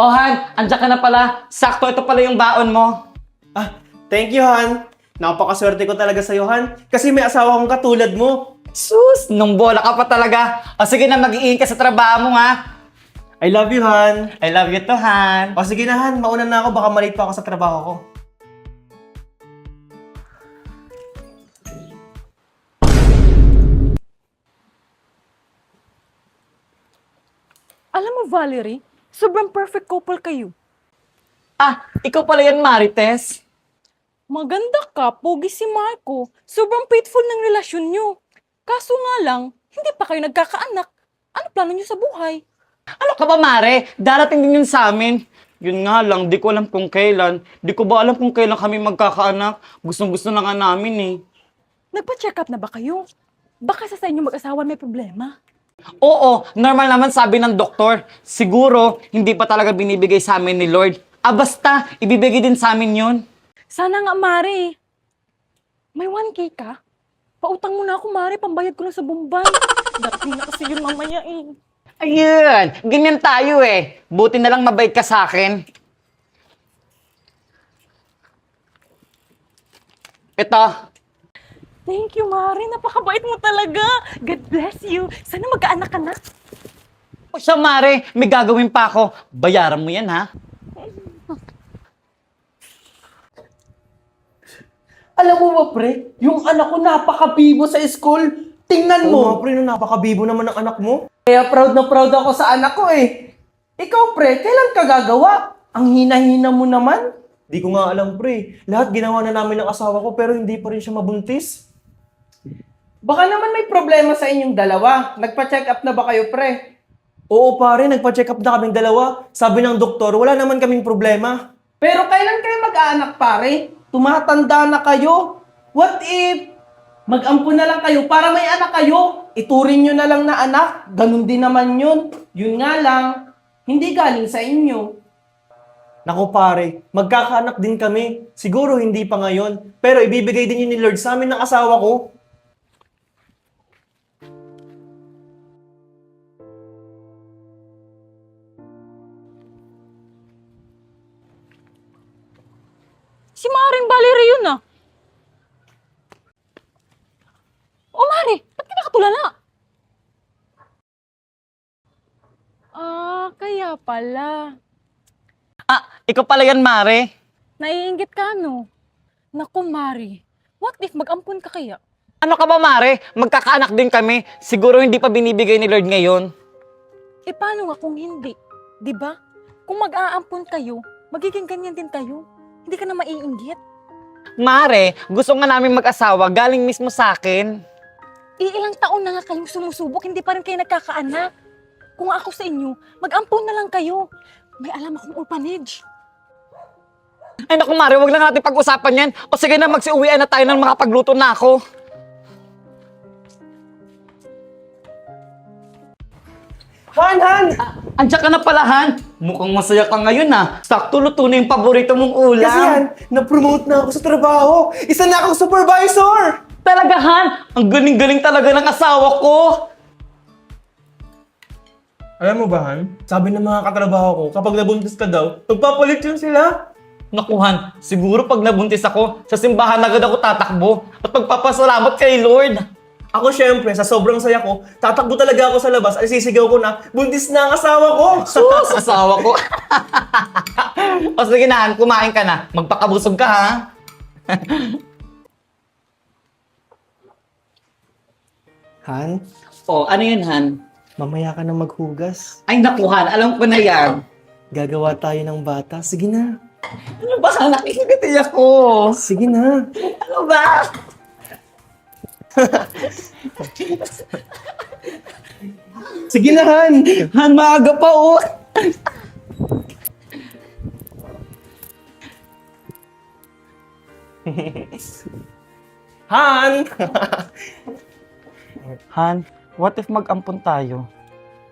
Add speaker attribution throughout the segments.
Speaker 1: Oh, Han, andiyan ka na pala. Sakto, ito pala yung baon mo.
Speaker 2: Ah, thank you, Han. Napakaswerte ko talaga sa'yo, Han. Kasi may asawa kong katulad mo.
Speaker 1: Sus, nung bola ka pa talaga. O sige na, mag-iingat ka sa trabaho mo, ha?
Speaker 2: I love you, Han.
Speaker 1: I love you too, Han.
Speaker 2: O sige na, Han. Mauna na ako. Baka malate pa ako sa trabaho ko.
Speaker 3: Alam mo, Valerie, sobrang perfect couple kayo.
Speaker 1: Ah, ikaw pala yan, Marites.
Speaker 3: Maganda ka, pogi si Marco. Sobrang faithful ng relasyon nyo. Kaso nga lang, hindi pa kayo nagkakaanak. Ano plano nyo sa buhay?
Speaker 1: Ano ka ba, Mare? Darating din yun sa amin. Yun nga lang, di ko alam kung kailan. Di ko ba alam kung kailan kami magkakaanak? Gustong-gusto na nga namin eh.
Speaker 3: Nagpa-check up na ba kayo? Baka sa inyo mag-asawa may problema.
Speaker 1: Oo, normal naman sabi ng doktor. Siguro, hindi pa talaga binibigay sa amin ni Lord. Ah, basta, ibibigay din sa amin yun.
Speaker 3: Sana nga, Mare. May 1K ka? Pautang mo na ako, Mare. Pambayad ko na sa bumbay. Darating na kasi yun mamaya eh.
Speaker 1: Ayun, ganyan tayo eh. Buti na lang mabait ka sa akin. Ito.
Speaker 3: Thank you, Mare. Napakabait mo talaga. God bless you. Sana magkaanak ka na.
Speaker 1: O siya, Mare, may gagawin pa ako. Bayaran mo yan, ha?
Speaker 4: Alam mo ba, pre? Yung anak ko napaka-bibo sa school. Tingnan
Speaker 2: Oo nga,
Speaker 4: mo.
Speaker 2: pre, no, napakabibo naman ng anak mo.
Speaker 4: Kaya proud na proud ako sa anak ko eh. Ikaw, pre, kailan ka gagawa? Ang hina-hina mo naman.
Speaker 2: Di ko nga alam, pre. Lahat ginawa na namin ng asawa ko pero hindi pa rin siya mabuntis.
Speaker 4: Baka naman may problema sa inyong dalawa. Nagpa-check up na ba kayo, pre?
Speaker 2: Oo, pare, nagpa-check up na kaming dalawa. Sabi ng doktor, wala naman kaming problema.
Speaker 4: Pero kailan kayo mag-aanak, pare? Tumatanda na kayo. What if mag-ampun na lang kayo para may anak kayo? Ituring nyo na lang na anak. Ganun din naman yun. Yun nga lang, hindi galing sa inyo.
Speaker 2: Naku pare, magkakaanak din kami. Siguro hindi pa ngayon. Pero ibibigay din yun ni Lord sa amin ng asawa ko.
Speaker 3: Si Maring Valerie yun ah. O Mare, ba't ka nakatulala? Ah, kaya pala.
Speaker 1: Ah, ikaw pala yan, Mare.
Speaker 3: Naiinggit ka no? Naku Mare, what if mag-ampun ka kaya?
Speaker 1: Ano ka ba, Mare? Magkakaanak din kami. Siguro hindi pa binibigay ni Lord ngayon.
Speaker 3: Eh paano nga kung hindi? 'Di ba? Kung mag-aampun kayo, magiging ganyan din kayo. Hindi ka na maiinggit.
Speaker 1: Mare, gusto nga namin mag-asawa galing mismo sa akin.
Speaker 3: Ilang taon na nga kayong sumusubok, hindi pa rin kayo nagkakaanak. Kung ako sa inyo, mag-ampun na lang kayo. May alam akong orphanage.
Speaker 1: Ay naku, Mare, wag na natin pag-usapan yan. O sige na, magsiuwian na tayo nang makapagluto na ako.
Speaker 4: Han!
Speaker 1: Andiyan ka na pala, Han. Mukhang masaya ka ngayon, ha. Sakto luto na yung paborito mong ulam.
Speaker 2: Kasi yan, na-promote na ako sa trabaho. Isa na akong supervisor!
Speaker 1: Talaga, Han. Ang galing-galing talaga ng asawa ko.
Speaker 2: Alam mo ba, Han? Sabi ng mga katrabaho ko, kapag nabuntis ka daw, magpapalit yun sila.
Speaker 1: Naku, Han, siguro pag nabuntis ako, sa simbahan agad ako tatakbo at magpapasalamat kay Lord.
Speaker 2: Ako syempre, sa sobrang saya ko, tatakbo talaga ako sa labas at sisigaw ko na, buntis na ang asawa ko!
Speaker 1: Sus, asawa ko. O sige na, Han, kumain ka na. Magpakabusog ka, ha?
Speaker 2: Han,
Speaker 1: O, ano yun, Han?
Speaker 2: mamaya ka na maghugas.
Speaker 1: Ay, naku, Han, alam ko na yan.
Speaker 2: Gagawa tayo ng bata. Sige na.
Speaker 1: Ano ba, Han? Nakikigati ako.
Speaker 2: Sige na.
Speaker 1: Ano ba?
Speaker 2: Sige na, Han.
Speaker 1: Han, maaga pa, oh.
Speaker 2: Han!
Speaker 1: Han, what if mag-ampon tayo?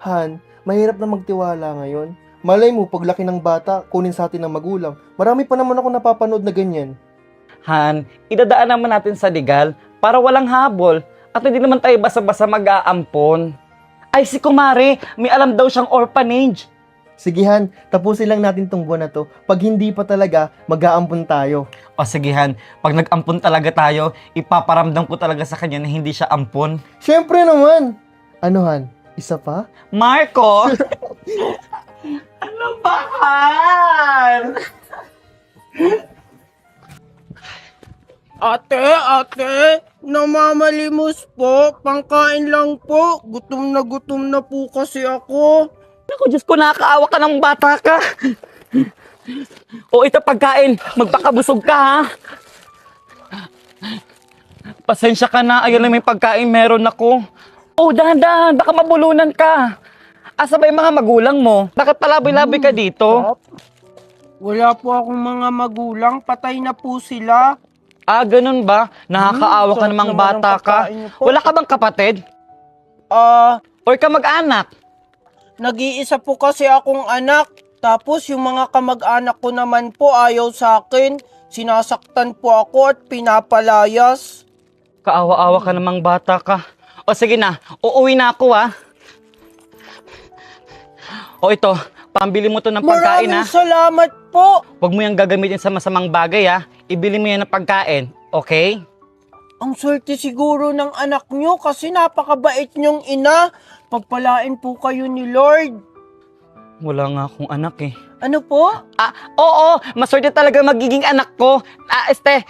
Speaker 5: Han, mahirap na magtiwala ngayon. Malay mo, paglaki ng bata, kunin sa atin ng magulang. Marami pa naman ako napapanood na ganyan.
Speaker 1: Han, idadaan naman natin sa legal para walang habol at hindi naman tayo basa-basa mag-aampon. Ay, si Kumare, may alam daw siyang orphanage.
Speaker 5: Sige Han, tapusin lang natin tong buwan na to. Pag hindi pa talaga, mag-aampon tayo.
Speaker 1: O sige Han, pag nag-ampon talaga tayo, ipaparamdam ko talaga sa kanya na hindi siya ampon.
Speaker 5: Siyempre naman! Ano Han, isa pa?
Speaker 1: Marco! Ano ba, Han?
Speaker 4: Ate, namamalimos po. Pangkain lang po. Gutom na po kasi ako.
Speaker 1: Naku, Diyos ko, nakakaawa ka ng bata ka. O ito pagkain, magpakabusog ka ha. Pasensya ka na, ayun lang may pagkain meron ako. Oh, dahan-dahan, baka mabulunan ka. Asa ba yung mga magulang mo? Bakit palaboy-laboy ka dito?
Speaker 4: Wala po akong mga magulang. Patay na po sila.
Speaker 1: Ah, ganun ba? Nakakaawa ka
Speaker 4: sarap
Speaker 1: namang
Speaker 4: naman
Speaker 1: bata
Speaker 4: ng
Speaker 1: ka.
Speaker 4: pagkain niyo po.
Speaker 1: Wala ka bang kapatid? Or ka mag-anak?
Speaker 4: Nag-iisa po kasi akong anak. Tapos yung mga kamag-anak ko naman po ayaw sa akin. Sinasaktan po ako at pinapalayas.
Speaker 1: Kaawa-awa ka namang bata ka. O sige na, uuwi na ako ha. O ito, pambili mo to ng pagkain ha.
Speaker 4: Maraming salamat po.
Speaker 1: Huwag mo yung gagamitin sa masamang bagay ha. Ibili mo yan ng pagkain, okay?
Speaker 4: Ang swerte siguro ng anak nyo kasi napakabait nyong ina. Pagpalain po kayo ni Lord.
Speaker 1: Wala nga akong anak eh.
Speaker 4: Ano po?
Speaker 1: Ah, oo, maswerte talaga magiging anak ko.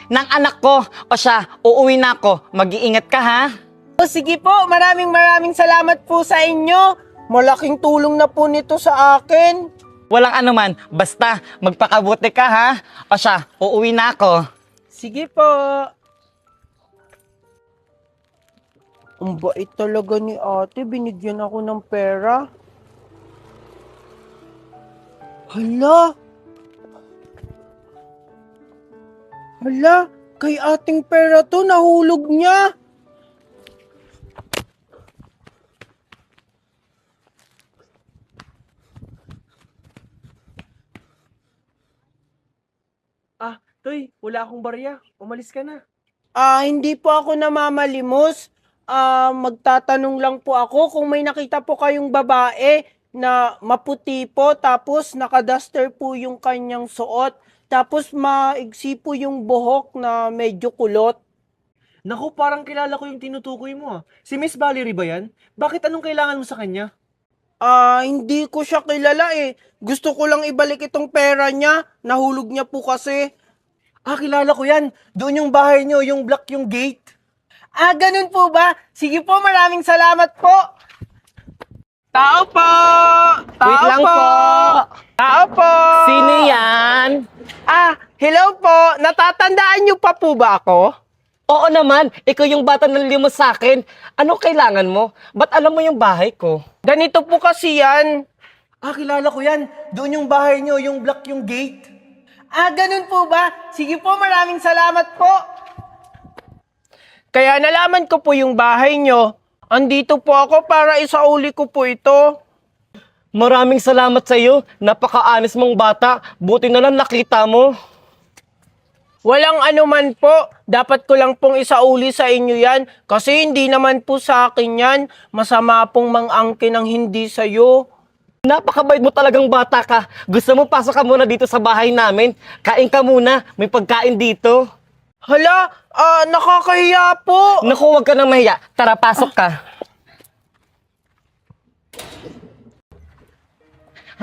Speaker 1: Ng anak ko. O siya, uuwi na ako. Mag-iingat ka ha.
Speaker 4: O sige po, maraming salamat po sa inyo. Malaking tulong na po nito sa akin.
Speaker 1: Walang anuman, basta magpakabuti ka ha. O siya, uuwi na ako.
Speaker 4: Sige po. Ang bait talaga ni ate, binigyan ako ng pera. Hala! Hala, kay ating pera to, nahulog niya.
Speaker 2: Toy, wala akong barya. Umalis ka na.
Speaker 4: Hindi po ako namamalimos. Magtatanong lang po ako kung may nakita po kayong babae na maputi po, tapos nakaduster po yung kanyang suot, tapos maigsi po yung buhok na medyo kulot.
Speaker 2: Naku, parang kilala ko yung tinutukoy mo ah. Si Miss Valerie ba yan? Bakit anong kailangan mo sa kanya?
Speaker 4: Hindi ko siya kilala eh. Gusto ko lang ibalik itong pera niya. Nahulog niya po kasi.
Speaker 2: Kilala ko yan. Doon yung bahay nyo, yung block yung gate.
Speaker 4: Ganun po ba? Sige po, maraming salamat po. Tao po!
Speaker 1: Wait lang po.
Speaker 4: Tao po!
Speaker 1: Sino yan?
Speaker 4: Hello po! Natatandaan niyo pa po ba ako?
Speaker 1: Oo naman, ikaw yung bata na limos sa akin. Ano kailangan mo? Ba't alam mo yung bahay ko?
Speaker 4: Ganito po kasi yan.
Speaker 2: Kilala ko yan. Doon yung bahay nyo, yung block yung gate.
Speaker 4: Ganun po ba? Sige po, maraming salamat po. Kaya nalaman ko po yung bahay nyo. Andito po ako para isauli ko po ito.
Speaker 1: Maraming salamat sa iyo. Napaka-honest mong bata. Buti na lang nakita mo.
Speaker 4: Walang anuman po. Dapat ko lang pong isauli sa inyo yan. Kasi hindi naman po sa akin yan. Masama pong mang-angkin ang hindi sa'yo.
Speaker 1: Napakabait mo talagang bata ka. Gusto mo pasok ka muna dito sa bahay namin? Kain ka muna. May pagkain dito.
Speaker 4: Hala, nakakahiya po.
Speaker 1: Naku, huwag ka nang mahiya. Tara, pasok ka.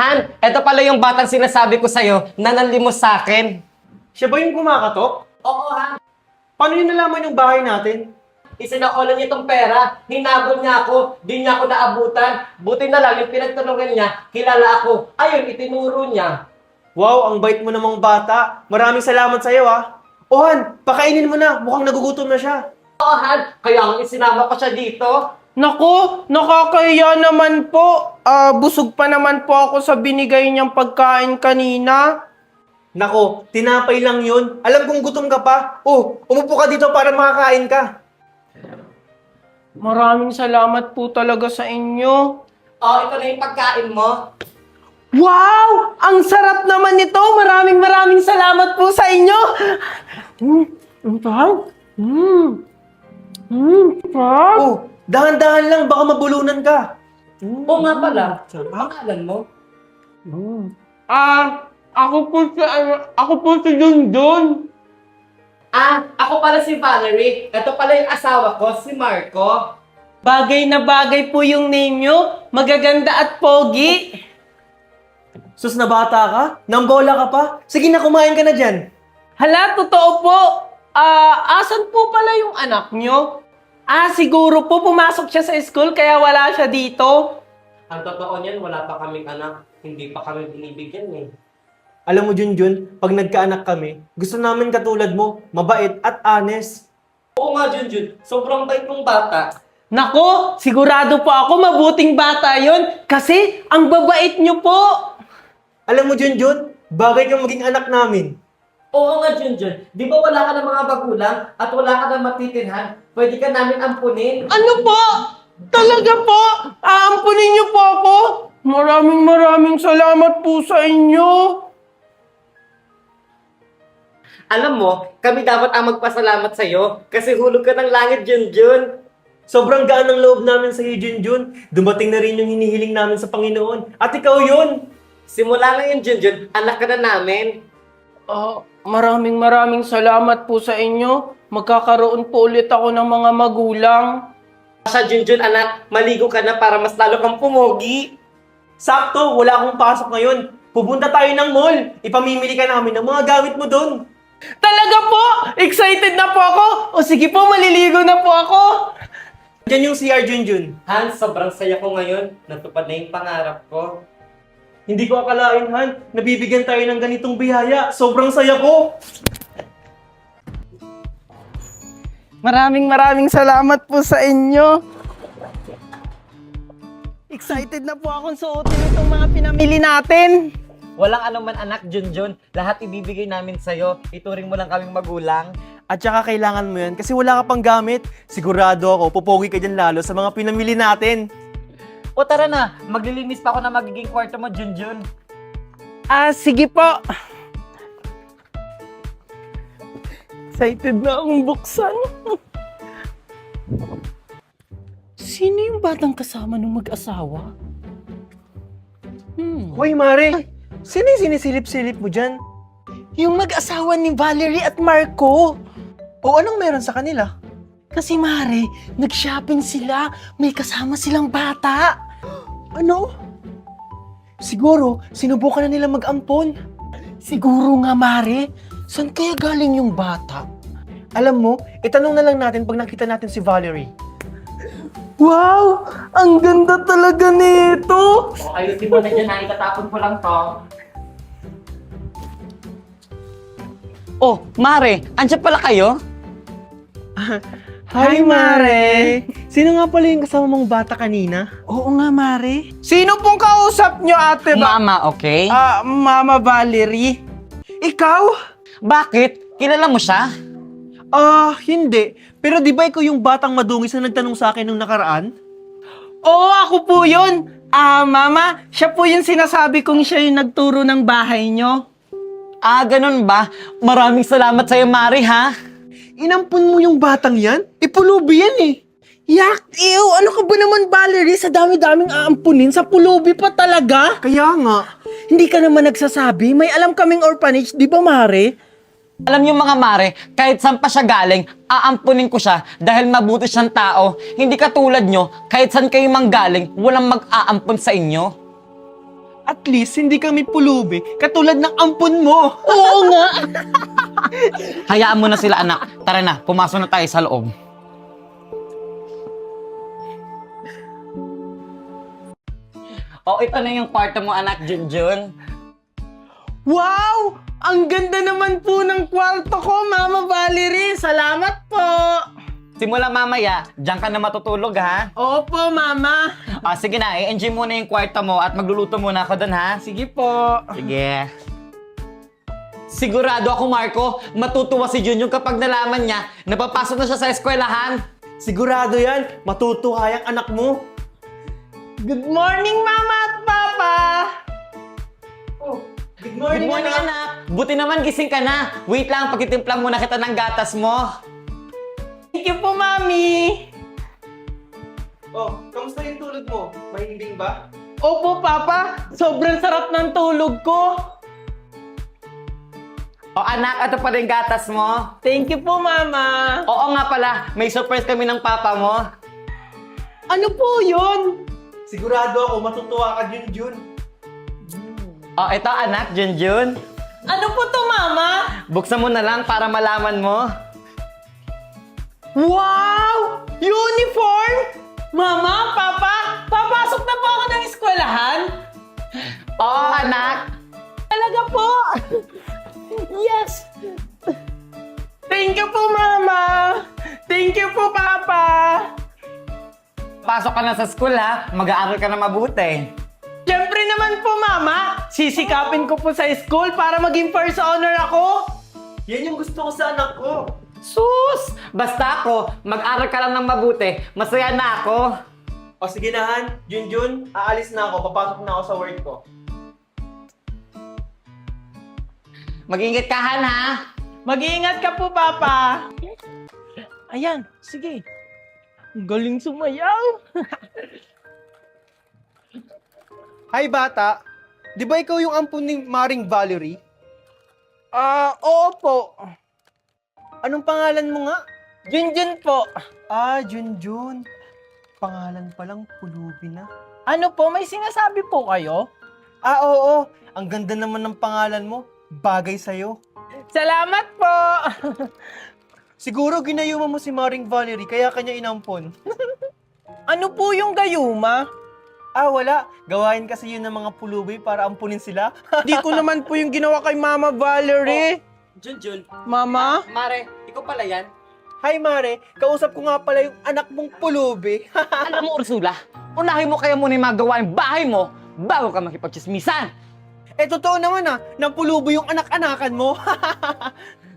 Speaker 1: Han, eto pala yung batang sinasabi ko sa'yo na nanlimos sa akin.
Speaker 2: Siya ba yung kumakatok?
Speaker 1: Oo, Han.
Speaker 2: Paano yun nalaman yung bahay natin?
Speaker 1: Isinakulan niya itong pera. Hinabol niya ako. Di niya ako naabutan. Buti na lang yung pinagtanungan niya, kilala ako. Ayun, itinuro niya.
Speaker 2: Wow, ang bait mo namang bata. Maraming salamat sa'yo ah. Han, pakainin mo na. Mukhang nagugutom na siya.
Speaker 1: Oo, Han. Kaya nga isinama ko siya dito.
Speaker 4: Naku, nakakahiya naman po. Busog pa naman po ako sa binigay niyang pagkain kanina.
Speaker 2: Nako, tinapay lang yun. Alam kong gutom ka pa. Umupo ka dito para makakain ka.
Speaker 4: Maraming salamat po talaga sa inyo.
Speaker 1: Ito na yung pagkain mo.
Speaker 4: Wow! Ang sarap naman nito. Maraming salamat po sa inyo. Ang pahal. Pahal.
Speaker 2: Dahan-dahan lang, baka mabulunan ka.
Speaker 1: Oo nga pala. Ano pangalan mo?
Speaker 4: Ako po si Junjun.
Speaker 1: Ako pala si Valerie. Ito pala yung asawa ko, si Marco.
Speaker 4: Bagay na bagay po yung name nyo. Magaganda at pogi.
Speaker 2: Sus na bata ka? Nambola ka pa? Sige na, kumain ka na dyan.
Speaker 4: Hala, totoo po. Asan po pala yung anak nyo? Siguro po pumasok siya sa school kaya wala siya dito.
Speaker 1: Ang totoo niyan, wala pa kaming anak. Hindi pa kami binibigyan eh.
Speaker 2: Alam mo, Junjun, pag nagkaanak kami, gusto namin katulad mo, mabait at honest.
Speaker 1: Oo nga, Junjun. Sobrang bait mong bata.
Speaker 4: Nako, sigurado po ako mabuting bata yon kasi ang babait nyo po.
Speaker 2: Alam mo, Junjun, bagay kang maging anak namin.
Speaker 1: Oo nga, Junjun. Di ba wala ka ng mga magulang at wala ka ng matitirhan? Pwede ka namin ampunin.
Speaker 4: Ano po? Talaga po? Aampunin niyo po ako? Maraming salamat po sa inyo.
Speaker 1: Alam mo, kami dapat ang magpasalamat sa'yo kasi hulog ka ng langit, Junjun.
Speaker 2: Sobrang gaan ng loob namin sa iyo, Junjun. Dumating na rin yung hinihiling namin sa Panginoon. At ikaw yun!
Speaker 1: Simula ngayon, Junjun, anak ka na namin.
Speaker 4: Maraming salamat po sa inyo. Magkakaroon po ulit ako ng mga magulang.
Speaker 1: Siya, Junjun, anak, maligo ka na para mas lalo kang pumogi.
Speaker 2: Sakto, wala akong pasok ngayon. Pupunta tayo ng mall. Ipamimili ka namin ng mga gamit mo doon.
Speaker 4: Talaga po? Excited na po ako? O sige po, maliligo na po ako.
Speaker 2: Diyan yung CR, Junjun.
Speaker 1: Hans, sobrang saya ko ngayon. Natupad na yung pangarap ko.
Speaker 2: Hindi ko akalain, Han, nabibigyan tayo ng ganitong biyaya. Sobrang saya ko.
Speaker 4: Maraming salamat po sa inyo. Excited na po akong suotin itong mga pinamili natin.
Speaker 1: Walang anuman anak, Junjun. Lahat ibibigay namin sa'yo. Ituring mo lang kaming magulang.
Speaker 2: At saka kailangan mo yan kasi wala ka pang gamit. Sigurado ako, pupogi ka dyan lalo sa mga pinamili natin.
Speaker 1: O tara na, maglilinis pa ako na magiging kwarto mo, Junjun.
Speaker 4: Sige po. Excited na akong buksan. Sino yung batang kasama ng mag-asawa?
Speaker 2: Hoy, Mare! Sino yung sinisilip-silip mo dyan?
Speaker 4: Yung mag-asawa ni Valerie at Marco.
Speaker 2: O anong meron sa kanila?
Speaker 4: Kasi Mare, nag-shopping sila. May kasama silang bata.
Speaker 2: Ano? Siguro, sinubukan na nila mag-ampon.
Speaker 4: Siguro nga Mare. Saan kaya galing yung bata?
Speaker 2: Alam mo, itanong na lang natin pag nakita natin si Valerie.
Speaker 4: Wow! Ang ganda talaga nito!
Speaker 1: O ayusin mo na dyan ha, itatapon ko lang to. Oh, Mare, andyan pala kayo?
Speaker 2: Hi, Mare! Sino nga pala yung kasama mong bata kanina?
Speaker 4: Oo nga, Mare. Sino pong kausap nyo, ate?
Speaker 1: Mama, okay?
Speaker 4: Mama Valerie. Ikaw?
Speaker 1: Bakit? Kilala mo siya?
Speaker 2: Hindi. Pero di ba ikaw yung batang madungis na nagtanong sa akin nung nakaraan?
Speaker 4: Oo, ako po yun. Mama, siya po yung sinasabi kong siya yung nagturo ng bahay nyo.
Speaker 1: Ganun ba? Maraming salamat sa'yo, Mare, ha?
Speaker 2: Inampun mo yung batang yan? Ipulubi yan eh.
Speaker 4: Yak! Ew! Ano ka ba naman, Valerie? Sa dami-daming aampunin, sa pulubi pa talaga?
Speaker 2: Kaya nga.
Speaker 4: Hindi ka naman nagsasabi. May alam kaming orphanage, di ba, Mare?
Speaker 1: Alam niyo mga Mare, kahit saan pa siya galing, aampunin ko siya dahil mabuti siyang tao. Hindi katulad nyo, kahit saan kayo manggaling, walang mag-aampun sa inyo.
Speaker 2: At least, hindi kami pulubi, katulad ng ampun mo.
Speaker 4: Oo nga!
Speaker 1: Hayaan mo na sila, anak. Tara na, pumasok na tayo sa loob. Ito na yung kwarto mo, anak, Junjun.
Speaker 4: Wow! Ang ganda naman po ng kwarto ko, Mama Valerie. Salamat po!
Speaker 1: Simula mamaya, diyan ka na matutulog, ha?
Speaker 4: Opo, Mama.
Speaker 1: Sige na, i-enjoy muna yung kwarto mo at magluluto muna ako doon, ha?
Speaker 4: Sige po.
Speaker 1: Sige. Sigurado ako, Marco, matutuwa si Junjun kapag nalaman niya na papasok na siya sa eskwelahan.
Speaker 2: Sigurado yan, matutuwa yung anak mo.
Speaker 4: Good morning, Mama at Papa!
Speaker 2: Good
Speaker 1: Good morning, anak! Buti naman gising ka na. Wait lang, pagtitimplang muna kita ng gatas mo.
Speaker 4: Thank you po, Mami!
Speaker 2: Kamusta yung tulog mo? Mahimbing ba?
Speaker 4: Opo, Papa. Sobrang sarap ng tulog ko.
Speaker 1: O anak, ito pa rin gatas mo.
Speaker 4: Thank you po, Mama.
Speaker 1: Oo nga pala, may surprise kami ng papa mo.
Speaker 4: Ano po yun?
Speaker 2: Sigurado ako, matutuwa ka, Junjun.
Speaker 1: O ito anak, Junjun.
Speaker 4: Ano po to, Mama?
Speaker 1: Buksan mo na lang para malaman mo.
Speaker 4: Wow! Uniform! Mama, Papa, papasok na po ako ng eskwelahan?
Speaker 1: Oo anak.
Speaker 4: Talaga po! Yes! Thank you po, Mama! Thank you po, Papa!
Speaker 1: Pasok ka na sa school ha, mag-aaral ka na mabuti.
Speaker 4: Siyempre naman po, Mama! Sisikapin ko po sa school para maging first honor ako!
Speaker 2: Yan yung gusto ko sa anak ko.
Speaker 1: Sus! Basta ako, mag-aral ka lang ng mabuti, masaya na ako.
Speaker 2: O sige na, Han. Junjun, aalis na ako. Papasok na ako sa work ko.
Speaker 1: Mag-ingat ka Han ha.
Speaker 4: Mag-iingat ka po, Papa! Ayan, sige. Ang galing sumayaw!
Speaker 2: Hi, bata. Di ba ikaw yung ampun ni Maring Valerie?
Speaker 4: Oo po.
Speaker 2: Anong pangalan mo nga?
Speaker 4: Junjun po.
Speaker 2: Junjun. Pangalan pa lang, pulubi na.
Speaker 4: Ano po, may sinasabi po kayo?
Speaker 2: Oo. Ang ganda naman ng pangalan mo. Bagay sa'yo.
Speaker 4: Salamat po!
Speaker 2: Siguro ginayuma mo si Maring Valerie, kaya kanya inampon.
Speaker 4: Ano po yung gayuma?
Speaker 2: Wala. Gawain kasi yun ng mga pulubi para ampunin sila.
Speaker 4: Di ko naman po yung ginawa kay Mama Valerie.
Speaker 1: Junjun.
Speaker 4: Mama?
Speaker 1: Mare, ikaw pala yan?
Speaker 2: Hi, Mare. Kausap ko nga pala yung anak mong pulubi.
Speaker 1: Alam mo Ursula, unahin mo kaya muna yung mga gawain bahay mo bago ka makipagchismisan.
Speaker 2: Totoo naman nang pulubi yung anak-anakan mo.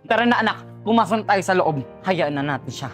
Speaker 1: Tara na anak, pumasok na tayo sa loob. Hayaan na natin siya.